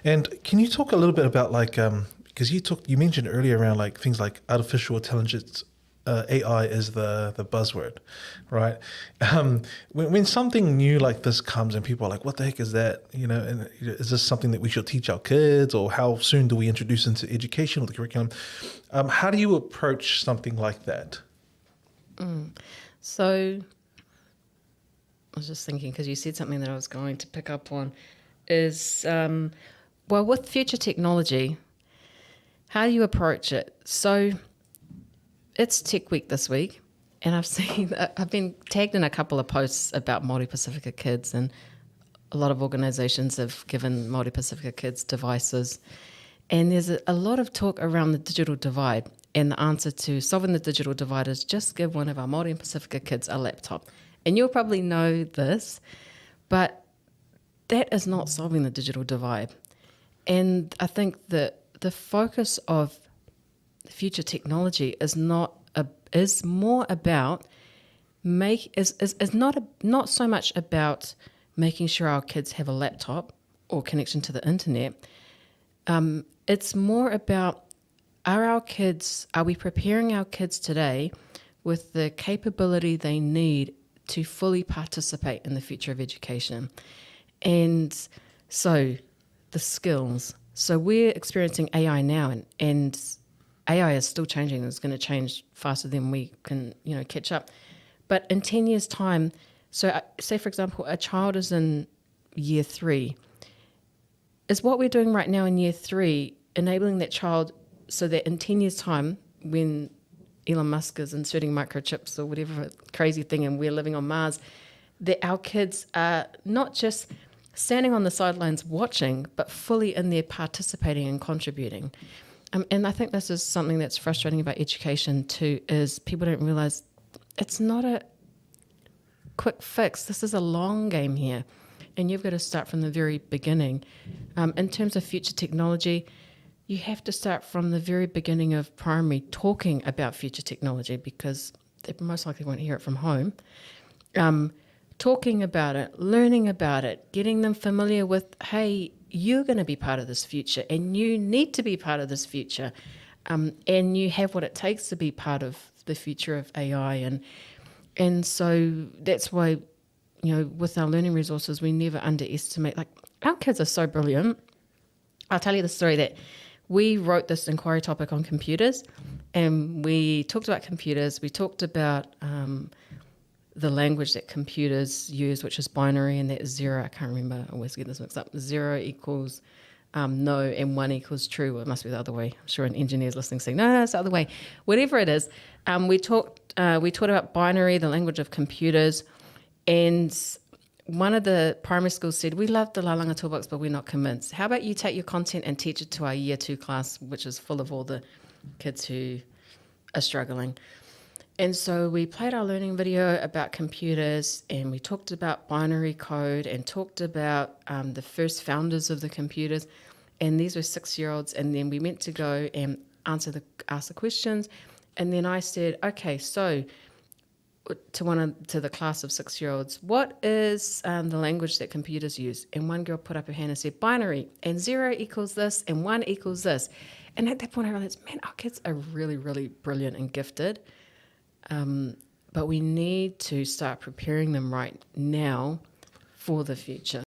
And can you talk a little bit about like because you mentioned earlier around like things like artificial intelligence, AI is the buzzword, right? When something new like this comes and people are like, "What the heck is that?" And is this something that we should teach our kids, or how soon do we introduce into education or the curriculum? How do you approach something like that? So I was just thinking, because you said something that I was going to pick up on, is well, with future technology, how do you approach it? So it's Tech Week this week, and I've been tagged in a couple of posts about Māori Pacifica kids, and a lot of organisations have given Māori Pacifica kids devices, and there's a lot of talk around the digital divide. And the answer to solving the digital divide is just give one of our Māori and Pacifica kids a laptop. And you'll probably know this, but that is not solving the digital divide. And I think that the focus of future technology is more about not so much about making sure our kids have a laptop or connection to the internet. It's more about are we preparing our kids today with the capability they need to fully participate in the future of education? And so the skills. So we're experiencing AI now, and AI is still changing. It's going to change faster than we can, catch up. But in 10 years' time, so say, for example, a child is in year 3. Is what we're doing right now in year 3 enabling that child so that in 10 years' time, when Elon Musk is inserting microchips or whatever crazy thing and we're living on Mars, that our kids are not just standing on the sidelines watching, but fully in there participating and contributing. And I think this is something that's frustrating about education too, is people don't realize it's not a quick fix. This is a long game here, and you've got to start from the very beginning. In terms of future technology, you have to start from the very beginning of primary talking about future technology, because they most likely won't hear it from home. Talking about it, learning about it, getting them familiar with, hey, you're going to be part of this future and you need to be part of this future. And you have what it takes to be part of the future of AI. And so that's why, with our learning resources, we never underestimate, like, our kids are so brilliant. I'll tell you the story that we wrote this inquiry topic on computers, and we talked about computers. We talked about the language that computers use, which is binary, and that's zero. I can't remember. I always get this mixed up. 0 equals no, and 1 equals true. Well, it must be the other way. I'm sure an engineer's listening saying, no, it's the other way. Whatever it is, we taught about binary, the language of computers, and one of the primary schools said, we love the Lalanga Toolbox, but we're not convinced. How about you take your content and teach it to our year 2 class, which is full of all the kids who are struggling. And so we played our learning video about computers, and we talked about binary code and talked about the first founders of the computers. And these were 6-year-olds. And then we meant to go and ask the questions. And then I said, okay, so to the class of 6-year-olds, what is the language that computers use? And one girl put up her hand and said binary, and 0 equals this and 1 equals this. And at that point I realized, man, our kids are really, really brilliant and gifted, but we need to start preparing them right now for the future.